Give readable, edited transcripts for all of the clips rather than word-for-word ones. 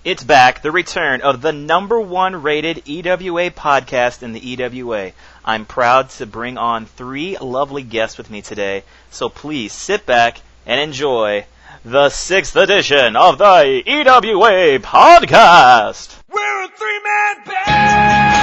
It's back, the return of the #1 rated EWA podcast in the EWA. I'm proud to bring on 3 lovely guests with me today, so please sit back and enjoy the 6th edition of the EWA Podcast. We're a 3-man band!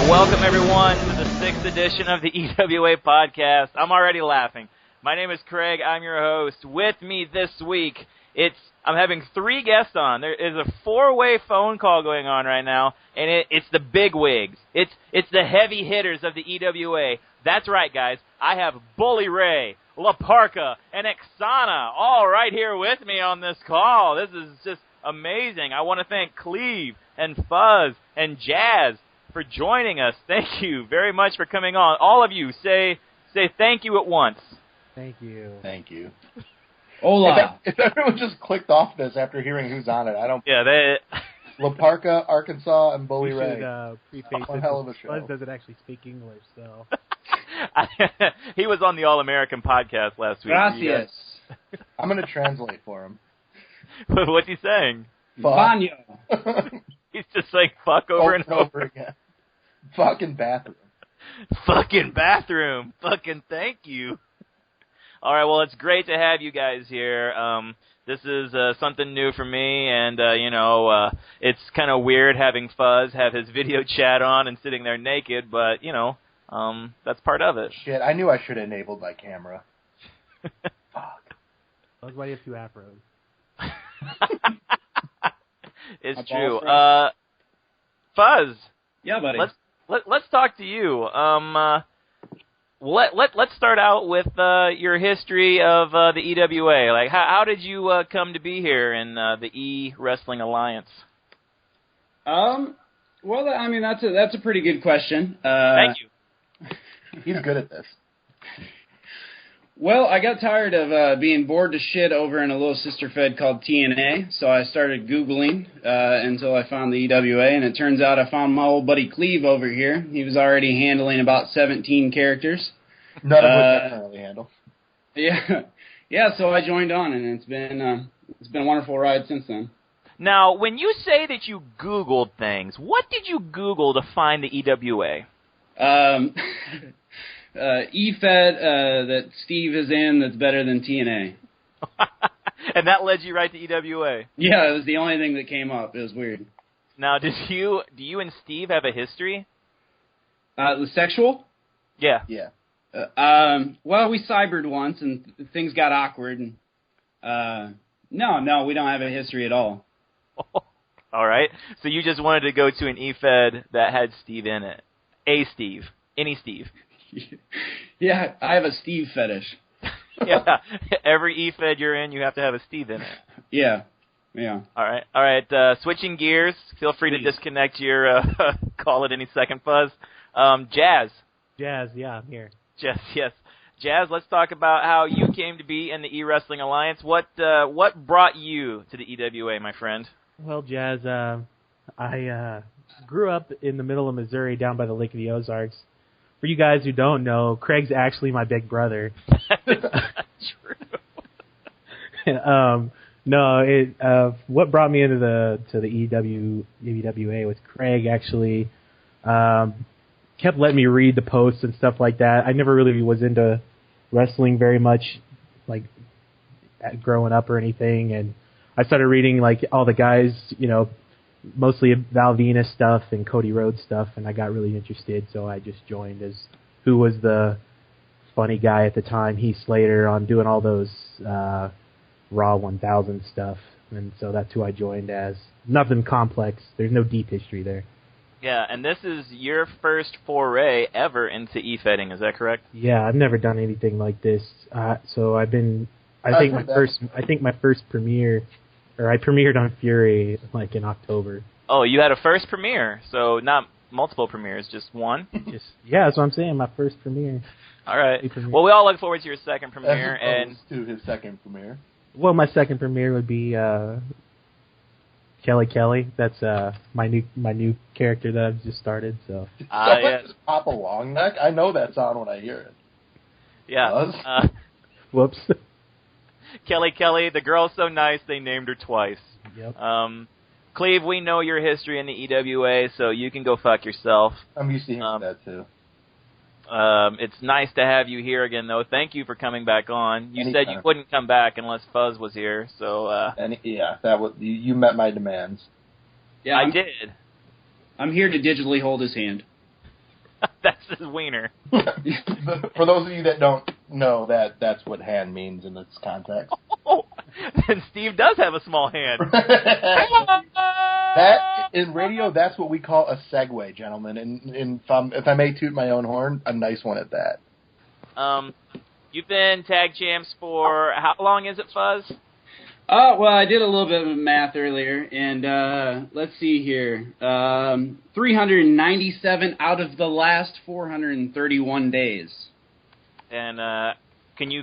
Welcome everyone to the 6th edition of the EWA Podcast. I'm already laughing. My name is Craig. I'm your host. With me this week, I'm having 3 guests on. There is a 4-way phone call going on right now, and it's the big wigs. It's the heavy hitters of the EWA. That's right, guys. I have Bully Ray, La Parka, and Exana all right here with me on this call. This is just amazing. I want to thank Cleve and Fuzz and Jazz for joining us. Thank you very much for coming on. All of you, say thank you at once. Thank you. Thank you. Hola. If everyone just clicked off this after hearing who's on it, I don't... Yeah, they... La Parka, Arkansas, and Bully We Ray. should preface One hell of a show. Buzz doesn't actually speak English, so... He was on the All-American podcast last week. Gracias. I'm going to translate for him. What's he saying? Baño. He's just saying fuck over and over again. Fucking bathroom. Fucking bathroom. Fucking thank you. All right, well, it's great to have you guys here. This is something new for me, and, it's kind of weird having Fuzz have his video chat on and sitting there naked, but, that's part of it. Shit, I knew I should have enabled my camera. Fuck. Fuzz, why do you have 2 afros? It's true. Fuzz. Yeah, buddy. Let's talk to you. Let's start out with your history of the EWA. Like, how did you come to be here in the E Wrestling Alliance? Well, I mean, that's a pretty good question. Thank you. He's good at this. Well, I got tired of being bored to shit over in a little sister fed called TNA, so I started Googling until I found the EWA, and it turns out I found my old buddy Cleve over here. He was already handling about 17 characters. None of which I can really handle. Yeah. So I joined on, and it's been a wonderful ride since then. Now, when you say that you Googled things, what did you Google to find the EWA? E-Fed that Steve is in that's better than TNA. And that led you right to EWA? Yeah, it was the only thing that came up. It was weird. Now, do you and Steve have a history? The sexual? Yeah. Yeah. Well, we cybered once, and things got awkward. And no, we don't have a history at all. All right. So you just wanted to go to an E-Fed that had Steve in it. A Steve. Any Steve. Yeah, I have a Steve fetish. Yeah. Every E-Fed you're in, you have to have a Steve in it. Yeah. All right. Switching gears. Feel free to disconnect your call at any second, Fuzz. Jazz. Jazz, yeah, I'm here. Jazz, yes. Jazz, let's talk about how you came to be in the E-Wrestling Alliance. What brought you to the EWA, my friend? Well, Jazz, I grew up in the middle of Missouri down by the Lake of the Ozarks. For you guys who don't know, Craig's actually my big brother. True. What brought me into the EWA was Craig actually kept letting me read the posts and stuff like that. I never really was into wrestling very much, like growing up or anything, and I started reading like all the guys, mostly Val Venus stuff and Cody Rhodes stuff, and I got really interested, so I just joined as who was the funny guy at the time, Heath Slater, on doing all those Raw 1000 stuff. and so that's who I joined as. Nothing complex. There's no deep history there. Yeah, and this is your first foray ever into e-fetting, is that correct? Yeah, I've never done anything like this. So I think my first premiere, or I premiered on Fury like in October. Oh, you had a first premiere, so not multiple premieres, just one? Yeah, that's what I'm saying, my first premiere. All right. Well, we all look forward to your second premiere. As opposed to his second premiere. Well, my second premiere would be Kelly. That's my new character that I've just started. So. Yeah. Just pop a long neck. I know that sound when I hear it. Yeah. Whoops. Kelly, the girl's so nice they named her twice. Yep. Cleve, we know your history in the EWA, so you can go fuck yourself. I'm used to hearing that too. It's nice to have you here again, though. Thank you for coming back on. You Anytime. said you wouldn't come back unless Fuzz was here, so... that was you met my demands. Yeah, I did. I'm here to digitally hold his hand. That's his wiener. For those of you that don't know, that's what hand means in this context. Oh, then Steve does have a small hand. That in radio, that's what we call a segue, gentlemen. And if I may toot my own horn, a nice one at that. You've been tag champs for how long is it, Fuzz? Well, I did a little bit of math earlier, and let's see here. 397 out of the last 431 days. And can you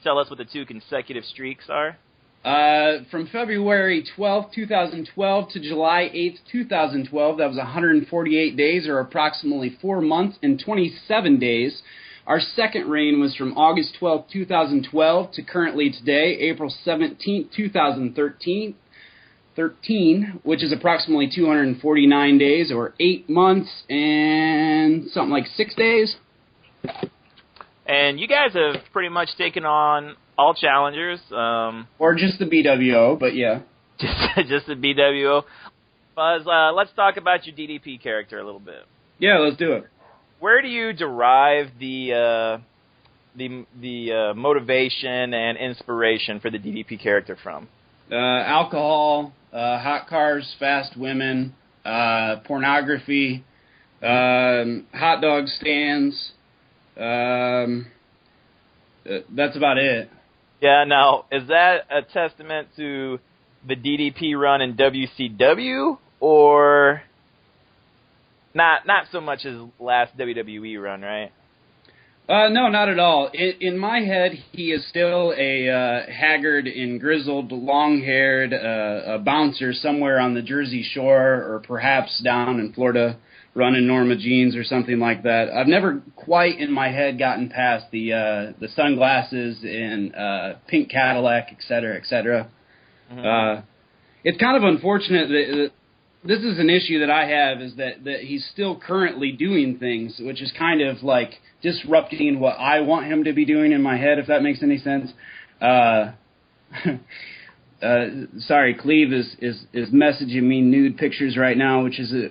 tell us what the 2 consecutive streaks are? From February 12th, 2012 to July 8th, 2012, that was 148 days, or approximately 4 months and 27 days. Our second reign was from August 12th, 2012 to currently today, April 17th, 2013, which is approximately 249 days, or 8 months and something like 6 days. And you guys have pretty much taken on all challengers. Or just the BWO, but yeah. Just the BWO. Buzz, let's talk about your DDP character a little bit. Yeah, let's do it. Where do you derive the motivation and inspiration for the DDP character from? Alcohol, hot cars, fast women, pornography, hot dog stands. That's about it. Yeah, now, is that a testament to the DDP run in WCW, or not so much as last WWE run, right? No, not at all. In my head, he is still a haggard and grizzled, long-haired bouncer somewhere on the Jersey Shore, or perhaps down in Florida, running Norma jeans or something like that. I've never quite in my head gotten past the sunglasses and pink Cadillac, et cetera, et cetera. Mm-hmm. It's kind of unfortunate that this is an issue that I have, is that he's still currently doing things, which is kind of like disrupting what I want him to be doing in my head, if that makes any sense. Sorry, Cleve is messaging me nude pictures right now, which is a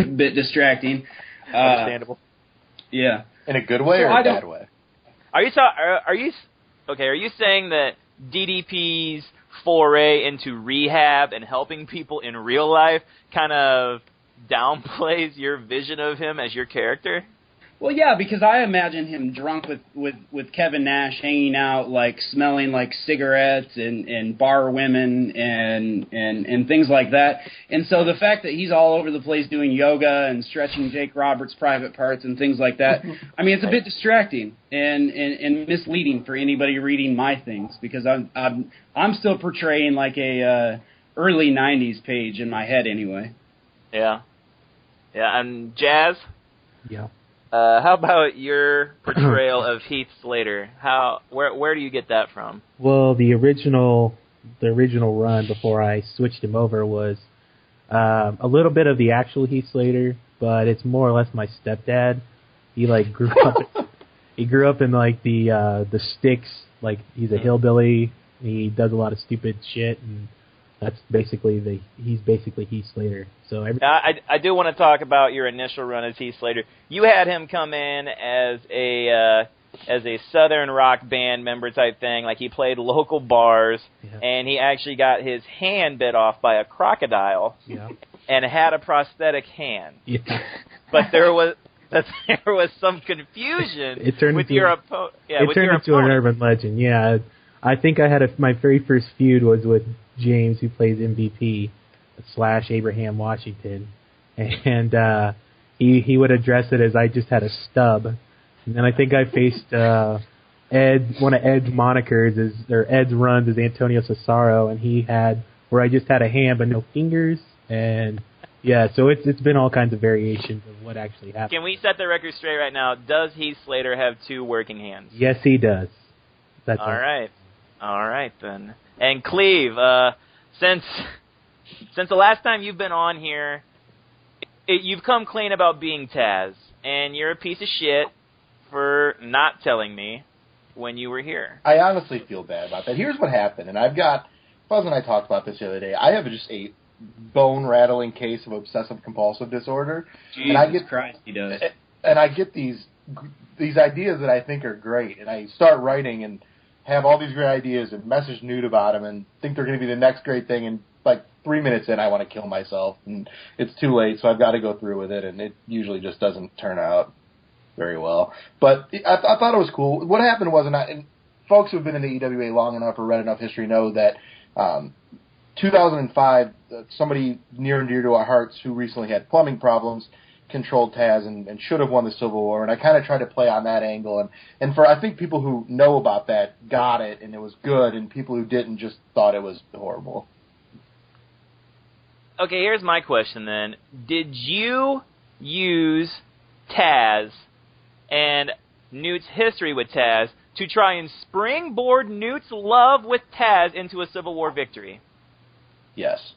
bit distracting. Understandable. Yeah. In a good way or a bad way? Are you saying that DDP's foray into rehab and helping people in real life kind of downplays your vision of him as your character? Well, yeah, because I imagine him drunk with Kevin Nash, hanging out, like smelling like cigarettes and bar women and things like that. And so the fact that he's all over the place doing yoga and stretching Jake Roberts' private parts and things like that, I mean, it's a bit distracting and misleading for anybody reading my things, because I'm still portraying like a early '90s Page in my head anyway. Yeah. Yeah, and Jazz? Yeah. How about your portrayal of Heath Slater? Where do you get that from? Well, the original run before I switched him over was a little bit of the actual Heath Slater, but it's more or less my stepdad. He grew up in like the sticks. Like, he's a hillbilly. He does a lot of stupid shit, and that's basically he's basically Heath Slater. So I do want to talk about your initial run as Heath Slater. You had him come in as a as a Southern rock band member type thing. Like, he played local bars, and he actually got his hand bit off by a crocodile and had a prosthetic hand. Yeah. But there was some confusion with your opponent. Yeah, it turned into an urban legend. Yeah, I think I had my very first feud was with James, who plays MVP / Abraham Washington, and he would address it as I just had a stub. And then I think I faced Ed. One of Ed's monikers Ed's runs is Antonio Cesaro, and he had where I just had a hand but no fingers. And yeah, so it's been all kinds of variations of what actually happened. Can we set the record straight right now? Does Heath Slater have 2 working hands? Yes, he does. All right then. And Cleve, since the last time you've been on here, you've come clean about being Taz, and you're a piece of shit for not telling me when you were here. I honestly feel bad about that. Here's what happened, and Buzz and I talked about this the other day. I have just a bone-rattling case of obsessive-compulsive disorder. Jesus Christ, he does. And I get these ideas that I think are great, and I start writing and have all these great ideas and message Newt about them and think they're going to be the next great thing, and like 3 minutes in, I want to kill myself, and it's too late, so I've got to go through with it, and it usually just doesn't turn out very well. But I thought it was cool. What happened was, and folks who have been in the EWA long enough or read enough history know that 2005, somebody near and dear to our hearts who recently had plumbing problems controlled Taz and should have won the Civil War, and I kind of tried to play on that angle, and for I think people who know about that got it, and it was good, and people who didn't just thought it was horrible. Okay, here's my question then. Did you use Taz and Newt's history with Taz to try and springboard Newt's love with Taz into a Civil War victory? Yes.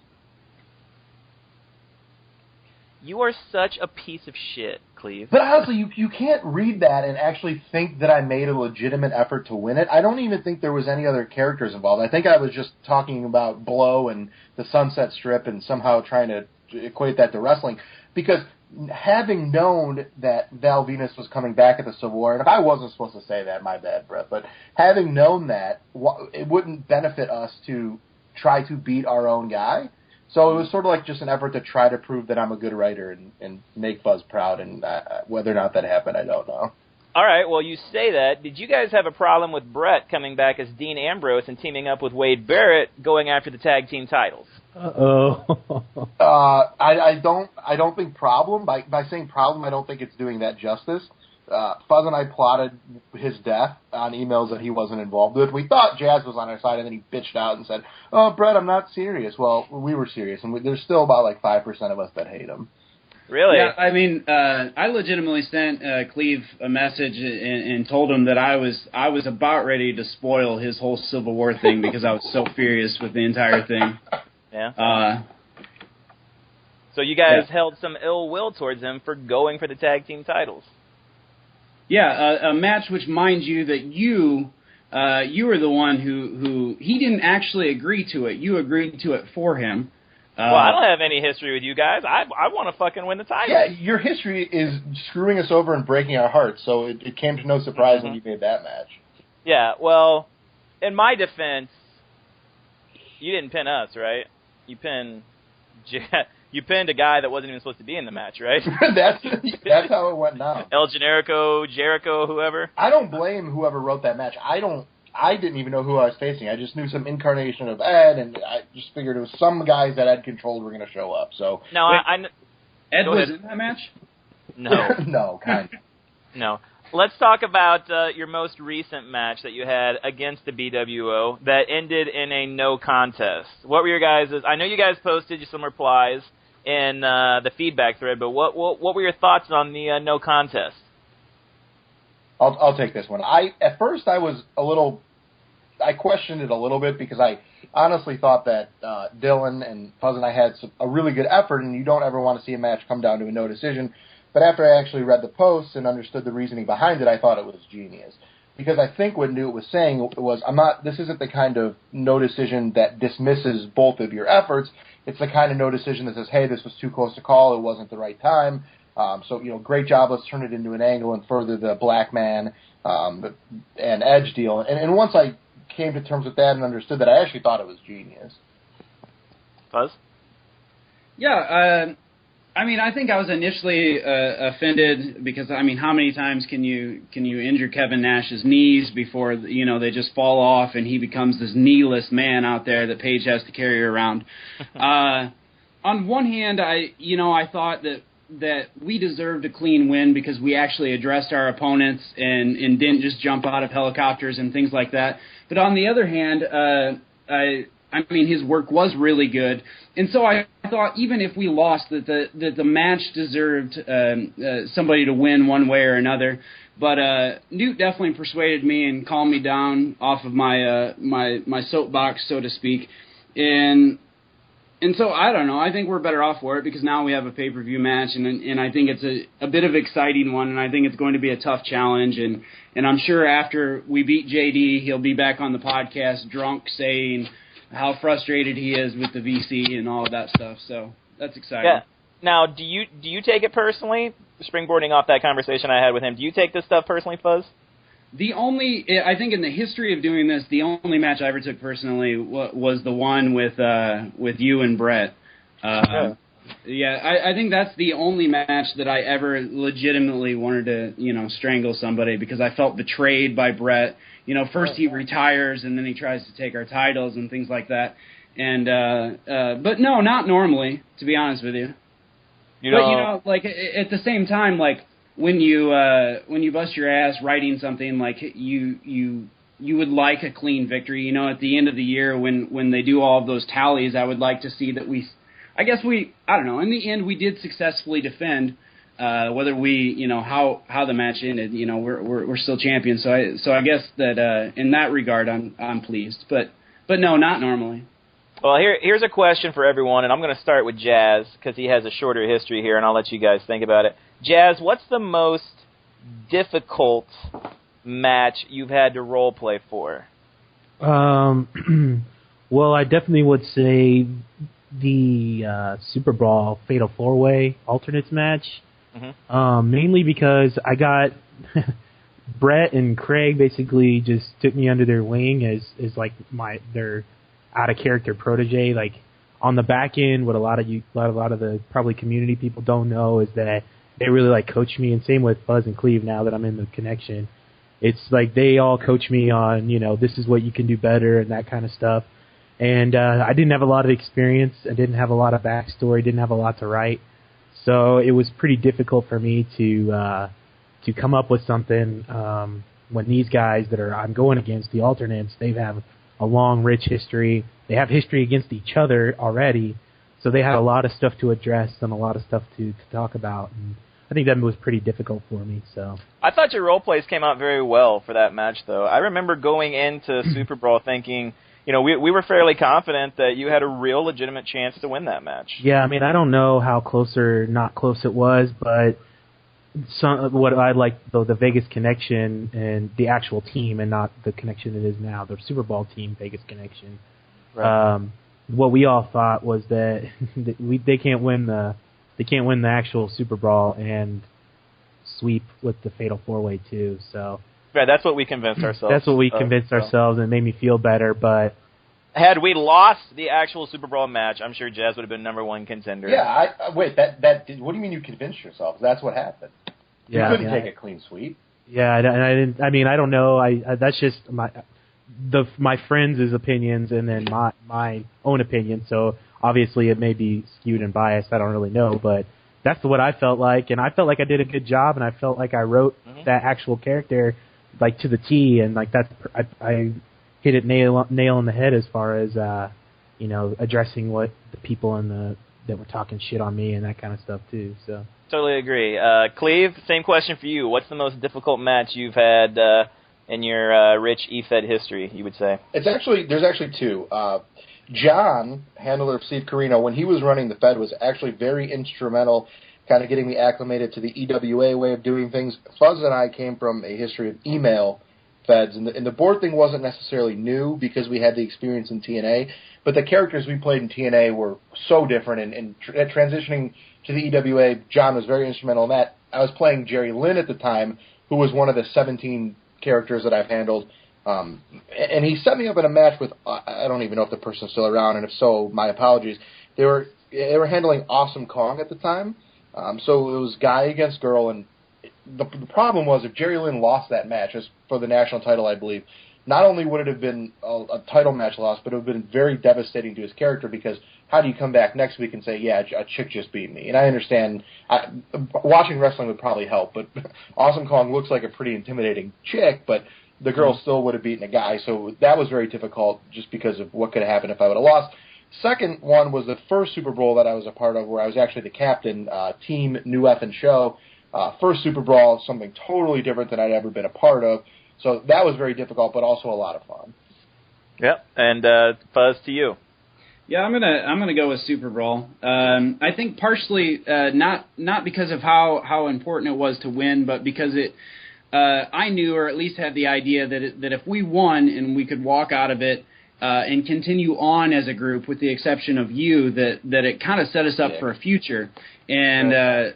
You are such a piece of shit, Cleve. But honestly, you can't read that and actually think that I made a legitimate effort to win it. I don't even think there was any other characters involved. I think I was just talking about Blow and the Sunset Strip and somehow trying to equate that to wrestling. Because having known that Val Venus was coming back at the Civil War, and if I wasn't supposed to say that, my bad, Brett, but having known that, it wouldn't benefit us to try to beat our own guy. So it was sort of like just an effort to try to prove that I'm a good writer and make Buzz proud, and whether or not that happened, I don't know. All right, well, you say that. Did you guys have a problem with Brett coming back as Dean Ambrose and teaming up with Wade Barrett going after the tag team titles? Uh-oh. I don't think problem. By saying problem, I don't think it's doing that justice. Fuzz and I plotted his death on emails that he wasn't involved with. We thought Jazz was on our side, and then he bitched out and said, "Oh, Brett, I'm not serious." Well, we were serious, and there's still about like 5% of us that hate him. Really? Yeah, I mean, I legitimately sent Cleve a message and told him that I was about ready to spoil his whole Civil War thing because I was so furious with the entire thing. Yeah. So you guys held some ill will towards him for going for the tag team titles. Yeah, a match which, mind you, that you were the one who he didn't actually agree to it. You agreed to it for him. Well, I don't have any history with you guys. I want to fucking win the title. Yeah, your history is screwing us over and breaking our hearts, so it came to no surprise when you made that match. Yeah, well, in my defense, you didn't pin us, right? You pinned a guy that wasn't even supposed to be in the match, right? That's how it went down. El Generico, Jericho, whoever. I don't blame whoever wrote that match. I didn't even know who I was facing. I just knew some incarnation of Ed, and I just figured it was some guys that Ed controlled were going to show up. So no, Ed was in that match? No. No, kind of. No. Let's talk about your most recent match that you had against the BWO that ended in a no contest. What were your guys'? I know you guys posted some replies in the feedback thread, but what were your thoughts on the no contest? I'll take this one. At first I was I questioned it a little bit because I honestly thought that Dylan and Fuzz and I had a really good effort, and you don't ever want to see a match come down to a no decision. But after I actually read the posts and understood the reasoning behind it, I thought it was genius. Because I think what Newt was saying was, this isn't the kind of no decision that dismisses both of your efforts. It's the kind of no decision that says, hey, this was too close to call, it wasn't the right time. So, great job, let's turn it into an angle and further the black man and Edge deal. And once I came to terms with that and understood that, I actually thought it was genius. Fuzz? Yeah, I mean, I think I was initially offended because, I mean, how many times can you injure Kevin Nash's knees before, they just fall off and he becomes this kneeless man out there that Paige has to carry around? On one hand, I thought that we deserved a clean win because we actually addressed our opponents and didn't just jump out of helicopters and things like that. But on the other hand, I mean, his work was really good, and so I thought even if we lost, that the match deserved somebody to win one way or another. But Newt definitely persuaded me and calmed me down off of my my soapbox, so to speak, and so I don't know. I think we're better off for it because now we have a pay-per-view match, and I think it's a bit of an exciting one, and I think it's going to be a tough challenge, and I'm sure after we beat JD, he'll be back on the podcast drunk saying how frustrated he is with the VC and all of that stuff. So that's exciting. Yeah. Now, do you take it personally? Springboarding off that conversation I had with him, do you take this stuff personally, Fuzz? I think in the history of doing this, the only match I ever took personally was the one with you and Brett. Yeah, I think that's the only match that I ever legitimately wanted to, strangle somebody because I felt betrayed by Brett. First he retires and then he tries to take our titles and things like that. And but no, not normally, to be honest with you. But like at the same time, like when you bust your ass writing something, like you would like a clean victory. At the end of the year when they do all of those tallies, I would like to see that I don't know. In the end, we did successfully defend. Whether we, how the match ended, we're still champions. So I guess that in that regard, I'm pleased. But no, not normally. Well, here's a question for everyone, and I'm going to start with Jazz because he has a shorter history here, and I'll let you guys think about it. Jazz, what's the most difficult match you've had to role play for? Well, I definitely would say the Super Brawl Fatal 4-Way Alternates match. Mm-hmm. Mainly because I got Brett and Craig basically just took me under their wing as like their out of character protege. Like on the back end, what a lot of the probably community people don't know is that they really like coach me, and same with Buzz and Cleve now that I'm in the connection. It's like they all coach me on, this is what you can do better and that kind of stuff. And I didn't have a lot of experience. I didn't have a lot of backstory. Didn't have a lot to write. So it was pretty difficult for me to come up with something when these guys that I'm going against, the alternates, they have a long, rich history. They have history against each other already, so they had a lot of stuff to address and a lot of stuff to talk about. And I think that was pretty difficult for me. So I thought your role plays came out very well for that match, though. I remember going into Super Brawl thinking, we were fairly confident that you had a real legitimate chance to win that match. Yeah, I mean, I don't know how close or not close it was, but what I like, though, the Vegas connection and the actual team and not the connection it is now, the Super Bowl team Vegas connection. Right. What we all thought was that they can't win the actual Super Brawl and sweep with the Fatal 4-Way too, so... Right, that's what we convinced ourselves. That's what we convinced ourselves, and it made me feel better, but... Had we lost the actual Super Bowl match, I'm sure Jazz would have been #1 contender. Yeah, wait, what do you mean you convinced yourself? That's what happened. You couldn't take a clean sweep. Yeah, and I didn't. I mean, I don't know. That's just my friends' opinions and then my own opinion. So obviously it may be skewed and biased. I don't really know, but that's what I felt like, and I felt like I did a good job, and I felt like I wrote that actual character like to the T, and like that I hit it nail in the head as far as addressing what the people that were talking shit on me and that kind of stuff too. So totally agree. Cleve, same question for you. What's the most difficult match you've had in your rich EFED history? You would say there's actually two. John, handler of Steve Carino, when he was running the Fed, was actually very instrumental, kind of getting me acclimated to the EWA way of doing things. Fuzz and I came from a history of email Feds, and the board thing wasn't necessarily new because we had the experience in TNA, but the characters we played in TNA were so different, and transitioning to the EWA, John was very instrumental in that. I was playing Jerry Lynn at the time, who was one of the 17 characters that I've handled. And he set me up in a match with, I don't even know if the person's still around, and if so, my apologies. They were handling Awesome Kong at the time. So it was guy against girl, and the problem was if Jerry Lynn lost that match, as for the national title, I believe, not only would it have been a title match loss, but it would have been very devastating to his character, because how do you come back next week and say, yeah, a chick just beat me? And I understand, watching wrestling would probably help, but Awesome Kong looks like a pretty intimidating chick, but the girl still would have beaten a guy, so that was very difficult just because of what could have happened if I would have lost. Second one was the first Super Bowl that I was a part of, where I was actually the captain, team New Effin' Show. First Super Bowl, something totally different than I'd ever been a part of. So that was very difficult, but also a lot of fun. Yep, and Fuzz, to you. Yeah, I'm gonna go with Super Bowl. I think partially not because of how important it was to win, but because I knew, or at least had the idea that if we won and we could walk out of it and continue on as a group, with the exception of you, that it kind of set us up for a future. And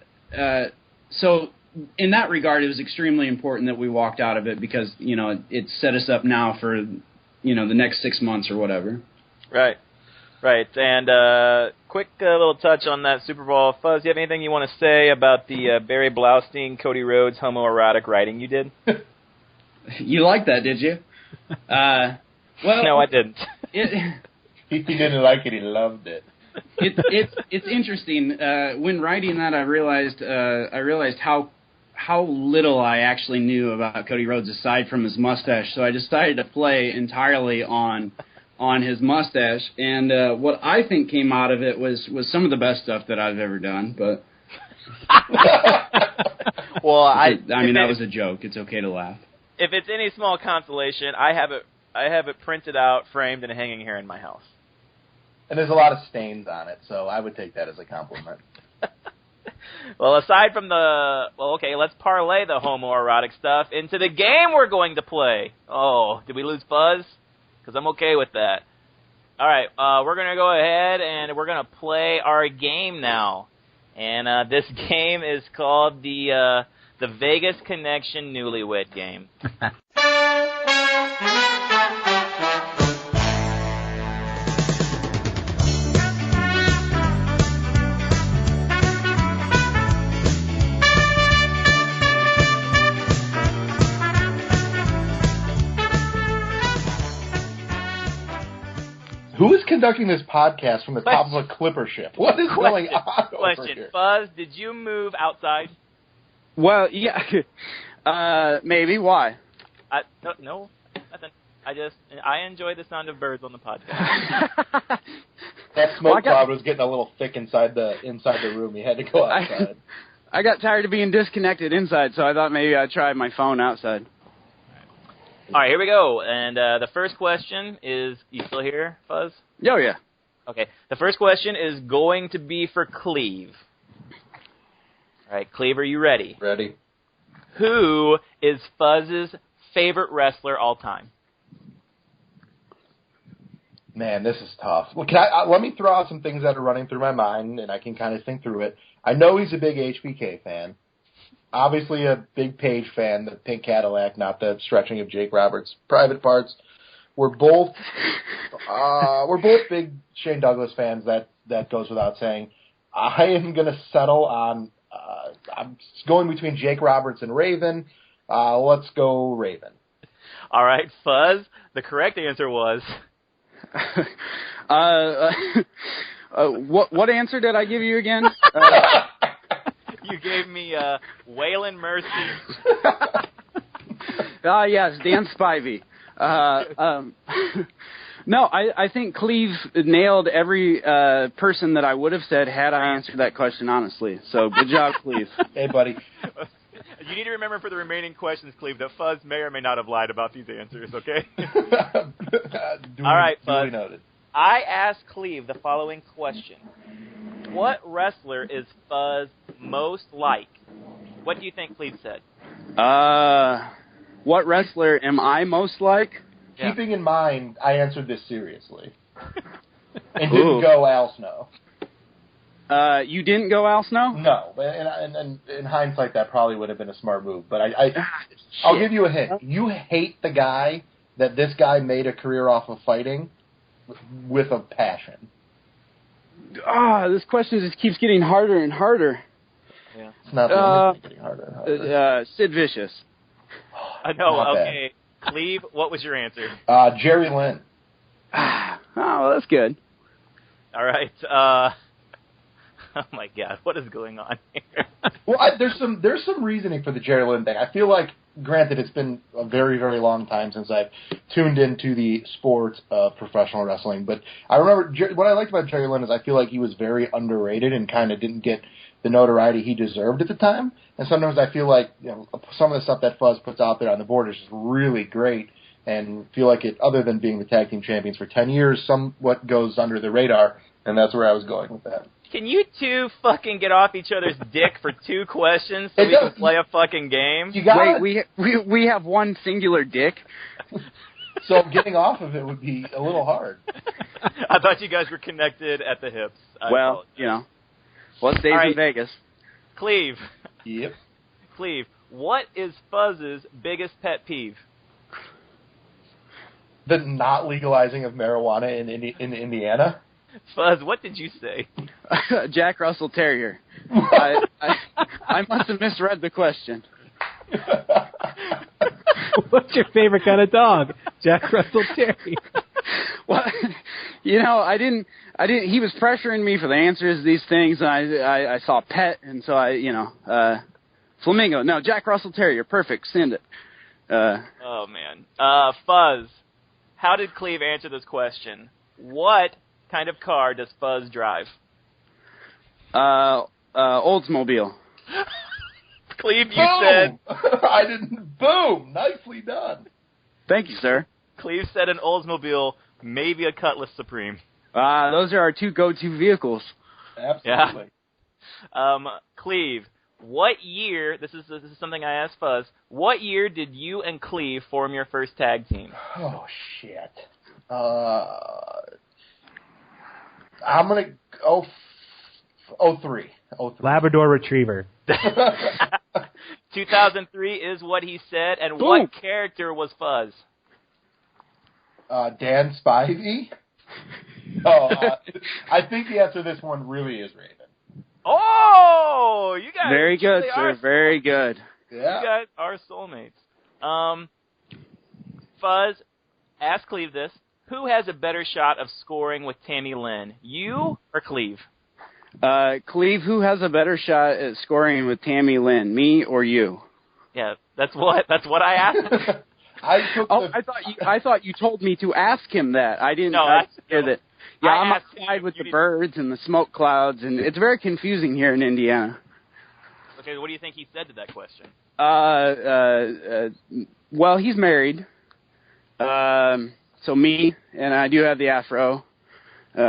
so in that regard, it was extremely important that we walked out of it, because it set us up now for the next 6 months or whatever. Right. And quick little touch on that Super Bowl. Fuzz, do you have anything you want to say about the Barry Blaustein, Cody Rhodes homoerotic writing you did? You liked that, did you? Well, no, I didn't. He didn't like it. He loved it. It's interesting. When writing that, I realized how little I actually knew about Cody Rhodes aside from his mustache. So I decided to play entirely on his mustache, and what I think came out of it was some of the best stuff that I've ever done. But well, I mean that was a joke. It's okay to laugh. If it's any small consolation, I have it printed out, framed, and hanging here in my house. And there's a lot of stains on it, so I would take that as a compliment. Well, aside from let's parlay the homoerotic stuff into the game we're going to play. Oh, did we lose Fuzz? Because I'm okay with that. All right, we're going to go ahead and we're going to play our game now. And this game is called the Vegas Connection Newlywed Game. Who is conducting this podcast from the top of a clipper ship? What is going on over here? Fuzz, did you move outside? Well, yeah. Maybe. Why? No, nothing. I enjoy the sound of birds on the podcast. That smoke cloud was getting a little thick inside the room. You had to go outside. I got tired of being disconnected inside, so I thought maybe I'd try my phone outside. All right, here we go. And the first question is, you still here, Fuzz? Oh, yeah. Okay. The first question is going to be for Cleve. All right, Cleve, are you ready? Ready. Who is Fuzz's favorite wrestler all time? Man, this is tough. Well, let me throw out some things that are running through my mind, and I can kind of think through it. I know he's a big HBK fan. Obviously a big Page fan, the pink Cadillac, not the stretching of Jake Roberts' private parts. We're both big Shane Douglas fans. That goes without saying. I am going to settle on. I'm going between Jake Roberts and Raven. Let's go Raven. All right, Fuzz. The correct answer was. What answer did I give you again? You gave me Waylon Mercy. Yes, Dan Spivey. No, I think Cleve nailed every person that I would have said had I answered that question honestly. So good job, Cleve. Hey, buddy. You need to remember for the remaining questions, Cleve, that Fuzz may or may not have lied about these answers, okay? All right, Fuzz. I asked Cleve the following question. What wrestler is Fuzz most like? What do you think Cleve said? What wrestler am I most like? Yeah. Keeping in mind, I answered this seriously. And didn't go Al Snow. You didn't go Al Snow? No, and in hindsight, that probably would have been a smart move. But I'll give you a hint. You hate the guy that this guy made a career off of fighting with a passion. This question just keeps getting harder and harder. Yeah. It's not the only thing getting harder and harder. Sid Vicious. I know. Not Okay, Cleve, what was your answer? Jerry Lynn. Well, that's good. All right. Oh my God, what is going on here? Well, there's some reasoning for the Jerry Lynn thing. I feel like, granted, it's been a very, very long time since I've tuned into the sport of professional wrestling, but I remember what I liked about Jerry Lynn is I feel like he was very underrated and kind of didn't get the notoriety he deserved at the time. And sometimes I feel like some of the stuff that Fuzz puts out there on the board is just really great, and feel like it, other than being the tag team champions for 10 years, somewhat goes under the radar, and that's where I was going with that. Can you two fucking get off each other's dick for 2 questions so we can play a fucking game? Wait, we have one singular dick? So getting off of it would be a little hard. I thought you guys were connected at the hips. Well, what stays in Vegas? Cleve. Yep. Cleve, what is Fuzz's biggest pet peeve? The not legalizing of marijuana in Indiana. Fuzz, what did you say? Jack Russell Terrier. I must have misread the question. What's your favorite kind of dog? Jack Russell Terrier. Well, I didn't. He was pressuring me for the answers to these things, and I saw pet, and so flamingo. No, Jack Russell Terrier. Perfect. Send it. Oh man. Fuzz, how did Cleve answer this question? What kind of car does Fuzz drive? Oldsmobile. Cleve, you Boom! said... I didn't... Boom! Nicely done. Thank you, sir. Cleve said an Oldsmobile, maybe a Cutlass Supreme. Those are our 2 go-to vehicles. Absolutely. Yeah. Cleve, what year... This is something I asked Fuzz. What year did you and Cleve form your first tag team? Oh, shit. I'm going to... 03. Labrador Retriever. 2003 is what he said. And Boom. What character was Fuzz? Dan Spivey? I think the answer to this one really is Raven. Oh! You guys... Very good, really sir. Very good. Yeah. You guys are soulmates. Fuzz, ask Cleve this. Who has a better shot of scoring with Tammy Lynn, you or Cleve? Cleve, who has a better shot at scoring with Tammy Lynn, me or you? Yeah, that's what I asked. I thought you told me to ask him that. I didn't hear that. Yeah, I'm outside with the birds and the smoke clouds, and it's very confusing here in Indiana. Okay, what do you think he said to that question? Well, he's married. So me, and I do have the afro. Me.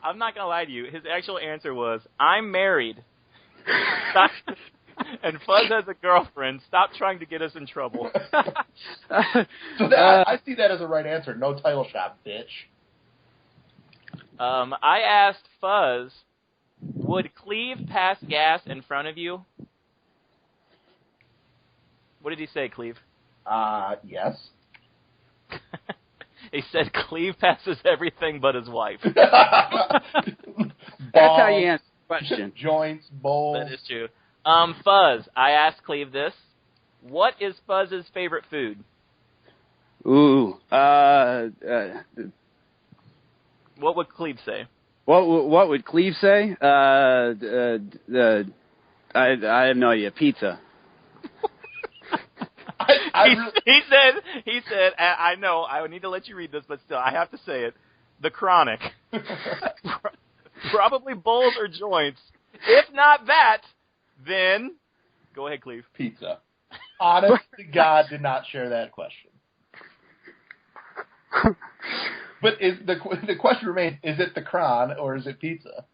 I'm not going to lie to you. His actual answer was, I'm married. And Fuzz has a girlfriend. Stop trying to get us in trouble. I see that as a right answer. No title shot, bitch. I asked Fuzz, would Cleve pass gas in front of you? What did he say, Cleve? Yes. He said Cleve passes everything but his wife. That's how you answer the question. Joints, bowls. That is true. Fuzz, I asked Cleve this. What is Fuzz's favorite food? Ooh. What would Cleve say? What would Cleve say? I have no idea. Pizza. He said, I know, I would need to let you read this, but still, I have to say it. The Chronic. Probably bowls or joints. If not that, then go ahead, Cleve. Pizza. Honest to God, did not share that question. But the question remains: is it the Kron or is it pizza?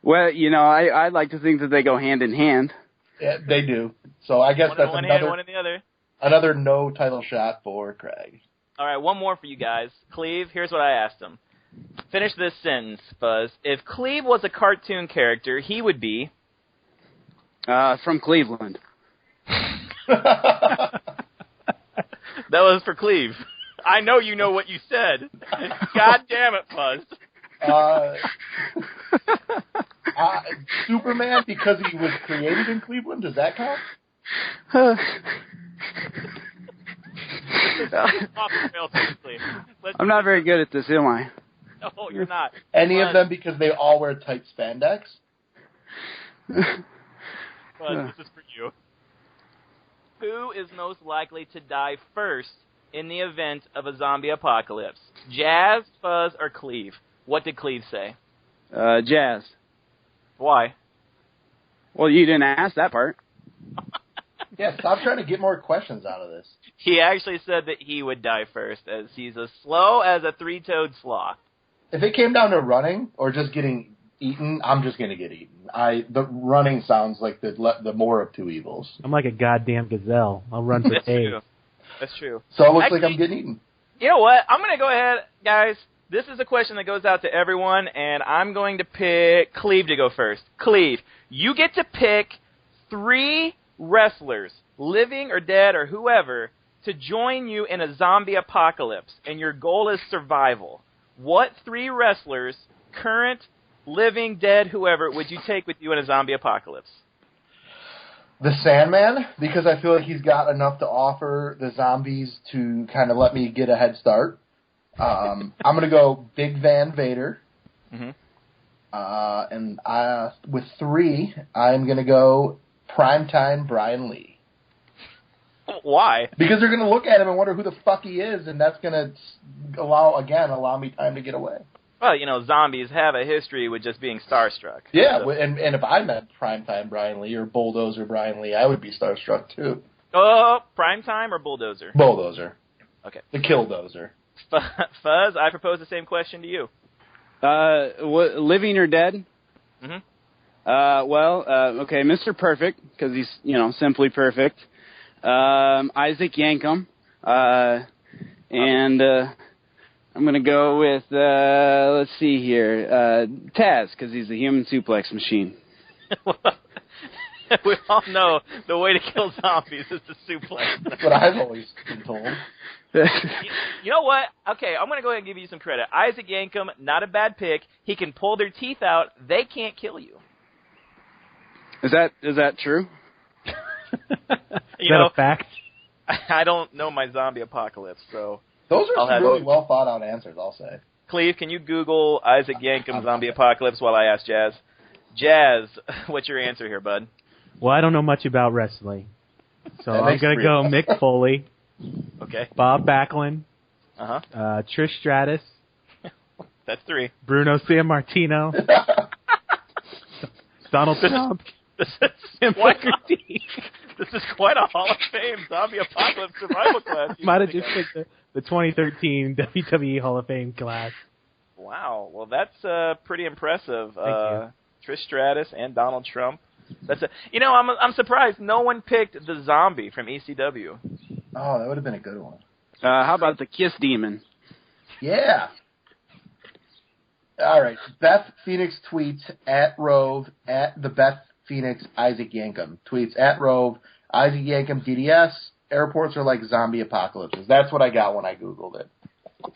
Well, I'd like to think that they go hand in hand. Yeah, they do. So I guess that's one another hand, one in the other. Another no title shot for Craig. All right, one more for you guys. Cleve, here's what I asked him. Finish this sentence, Fuzz. If Cleve was a cartoon character, he would be... From Cleveland. That was for Cleve. I know you know what you said. God damn it, Fuzz. Superman, because he was created in Cleveland. Does that count? I'm not very good at this, am I? No, you're not. Any of them because they all wear tight spandex? Fuzz, this is for you. Who is most likely to die first in the event of a zombie apocalypse? Jazz, Fuzz, or Cleve? What did Cleve say? Jazz. Why? Well, you didn't ask that part. Yeah, stop trying to get more questions out of this. He actually said that he would die first, as he's as slow as a three-toed sloth. If it came down to running or just getting eaten, I'm just going to get eaten. The running sounds like the more of two evils. I'm like a goddamn gazelle. I'll run for That's days. true. That's true. So it looks like I'm getting eaten. You know what? I'm going to go ahead, guys. This is a question that goes out to everyone, and I'm going to pick Cleve to go first. Cleve, you get to pick 3 wrestlers, living or dead or whoever, to join you in a zombie apocalypse, and your goal is survival. What 3 wrestlers, current, living, dead, whoever, would you take with you in a zombie apocalypse? The Sandman, because I feel like he's got enough to offer the zombies to kind of let me get a head start. I'm going to go Big Van Vader. Mm-hmm. And with 3, I'm going to go Primetime Brian Lee. Why? Because they're going to look at him and wonder who the fuck he is, and that's going to allow me time to get away. Well, you know, zombies have a history with just being starstruck. Yeah, So. and if I met Primetime Brian Lee or Bulldozer Brian Lee, I would be starstruck too. Oh, Primetime or Bulldozer? Bulldozer. Okay. The Killdozer. Fuzz, I propose the same question to you. Living or dead? Mm-hmm. Okay, Mr. Perfect, because he's, simply perfect. Isaac Yankem. And I'm going to go with, let's see here, Taz, because he's a human suplex machine. We all know the way to kill zombies is to suplex. That's what I've always been told. You know what? Okay, I'm going to go ahead and give you some credit. Isaac Yankem, not a bad pick. He can pull their teeth out. They can't kill you. Is that true? Is that a fact? I don't know my zombie apocalypse, so... Those are some really well thought out answers, I'll say. Cleve, can you Google Isaac Yankem zombie apocalypse while I ask Jazz? Jazz, what's your answer here, bud? Well, I don't know much about wrestling, so I'm going to go Mick Foley, Okay. Bob Backlund, Uh-huh. Trish Stratus, That's 3. Bruno Sammartino, Donald Trump. This is quite a Hall of Fame zombie apocalypse survival class. Might have just picked the 2013 WWE Hall of Fame class. Wow. Well, that's pretty impressive. Thank you. Trish Stratus and Donald Trump. I'm surprised no one picked the zombie from ECW. Oh, that would have been a good one. How about the Kiss Demon? Yeah. All right. Beth Phoenix tweets at Rove at the Beth Phoenix Isaac Yankem. Tweets at Rove Isaac Yankem DDS. Airports are like zombie apocalypses. That's what I got when I Googled it.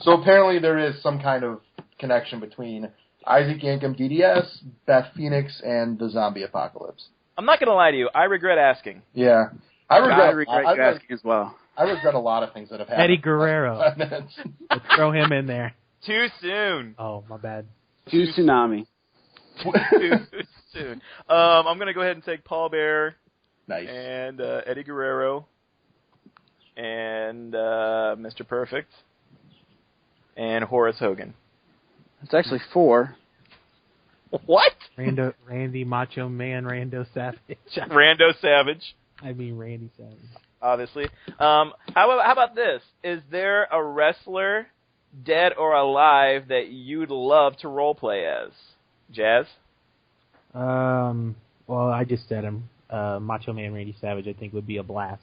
So apparently there is some kind of connection between Isaac Yankem DDS, Beth Phoenix, and the zombie apocalypse. I'm not going to lie to you. I regret asking. Yeah. I regret you asking as well. I regret a lot of things that have happened. Eddie Guerrero. Let's throw him in there. Too soon. Oh, my bad. Too tsunami. Too soon. I'm going to go ahead and take Paul Bearer. Nice. And Eddie Guerrero. And Mr. Perfect. And Horace Hogan. It's actually 4. What? Randy Macho Man Rando Savage. Rando Savage. I mean Randy Savage. Obviously. How about this? Is there a wrestler, dead or alive, that you'd love to role play as? Jazz? Well, I just said him. Macho Man Randy Savage, I think, would be a blast.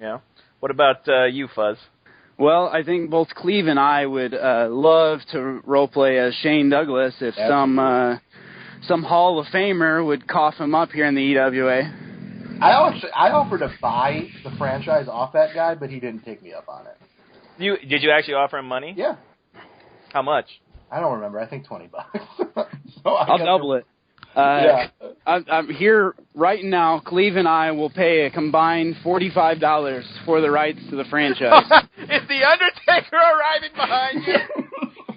Yeah. What about you, Fuzz? Well, I think both Cleve and I would love to roleplay as Shane Douglas if some Hall of Famer would cough him up here in the EWA. I offered to buy the franchise off that guy, but he didn't take me up on it. Did you actually offer him money? Yeah. How much? I don't remember. I think $20. So I'll double it. Yeah. I'm here right now. Cleve and I will pay a combined $45 for the rights to the franchise. Is the Undertaker arriving behind you?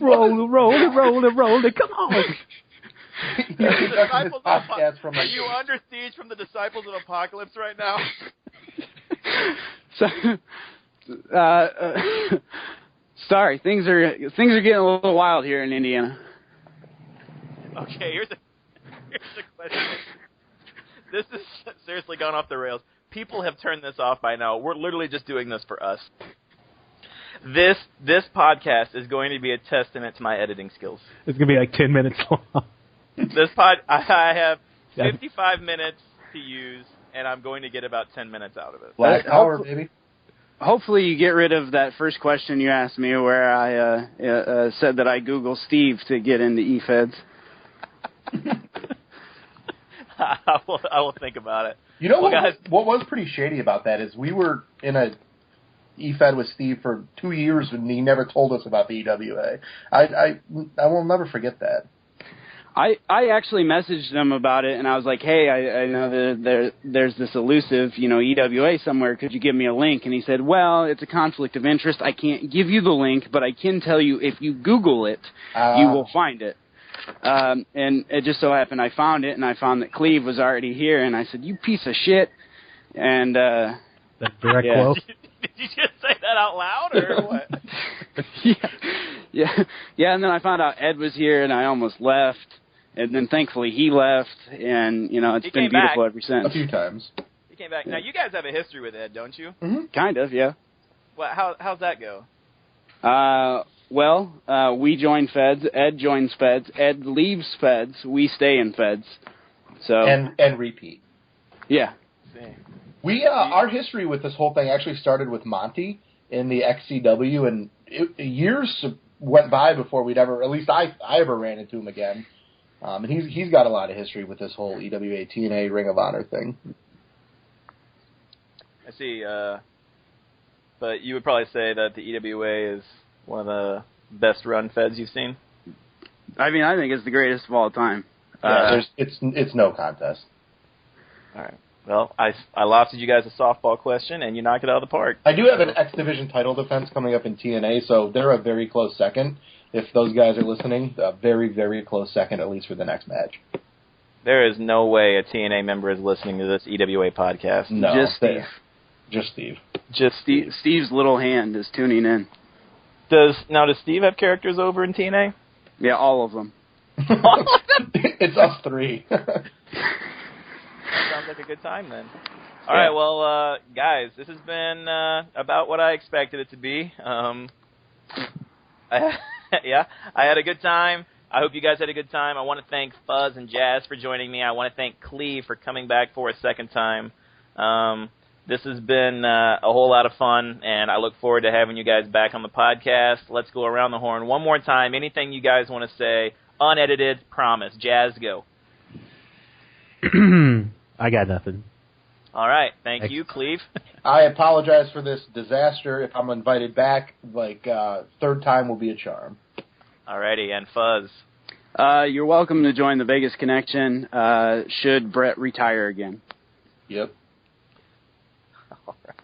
Roll it, come on. Are you under siege from the Disciples of Apocalypse right now? So, sorry, things are getting a little wild here in Indiana. Okay, here's a question. This has seriously gone off the rails. People have turned this off by now. We're literally just doing this for us. This podcast is going to be a testament to my editing skills. It's going to be like 10 minutes long. I have 55 minutes to use, and I'm going to get about 10 minutes out of it. Last hour, baby. Hopefully you get rid of that first question you asked me where I said that I Google Steve to get into eFeds. I will think about it. You know guys, what was pretty shady about that is we were in a eFed with Steve for 2 years and he never told us about the EWA. I will never forget that. I actually messaged him about it, and I was like, hey, I know that there's this elusive, EWA somewhere. Could you give me a link? And he said, well, it's a conflict of interest. I can't give you the link, but I can tell you if you Google it, you will find it. And it just so happened I found it, and I found that Cleve was already here, and I said, you piece of shit. And that direct quote. Did you just say that out loud, or what? Yeah, and then I found out Ed was here, and I almost left. And then thankfully he left, and, it's been beautiful ever since. A few times. He came back. Now, you guys have a history with Ed, don't you? Mm-hmm. Kind of, yeah. Well, how's that go? We join Feds, Ed joins Feds, Ed leaves Feds, we stay in Feds. So And repeat. Yeah. We our history with this whole thing actually started with Monty in the XCW, and years went by before we'd ever, at least I ever ran into him again. And he's got a lot of history with this whole EWA, TNA, Ring of Honor thing. I see. But you would probably say that the EWA is one of the best run Feds you've seen? I mean, I think it's the greatest of all time. It's no contest. All right. Well, I lofted you guys a softball question, and you knocked it out of the park. I do have an X Division title defense coming up in TNA, so they're a very close second. If those guys are listening, a very, very close second, at least for the next match. There is no way a TNA member is listening to this EWA podcast. No. Just Steve. Just Steve. Steve's little hand is tuning in. Does Steve have characters over in TNA? Yeah, all of them. It's us three. Sounds like a good time then. All right, well, guys, this has been about what I expected it to be. Yeah, I had a good time. I hope you guys had a good time. I want to thank Fuzz and Jazz for joining me. I want to thank Cleve for coming back for a second time. This has been a whole lot of fun, and I look forward to having you guys back on the podcast. Let's go around the horn one more time. Anything you guys want to say, unedited, promise. Jazz, go. I got nothing. All right. Thank you, Cleve. I apologize for this disaster. If I'm invited back, third time will be a charm. All righty. And Fuzz. You're welcome to join the Vegas Connection should Brett retire again. Yep. All right.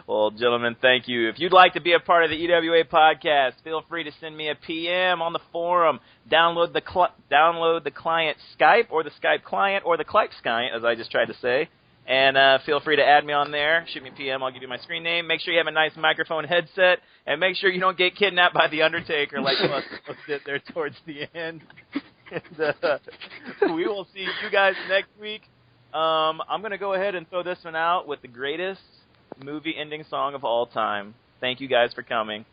Well, gentlemen, thank you. If you'd like to be a part of the EWA podcast, feel free to send me a PM on the forum. Download the client Skype or the Skype client or the Click Skype, as I just tried to say. And feel free to add me on there. Shoot me a PM. I'll give you my screen name. Make sure you have a nice microphone headset. And make sure you don't get kidnapped by The Undertaker like us sit there towards the end. And, we will see you guys next week. I'm going to go ahead and throw this one out with the greatest movie ending song of all time. Thank you guys for coming.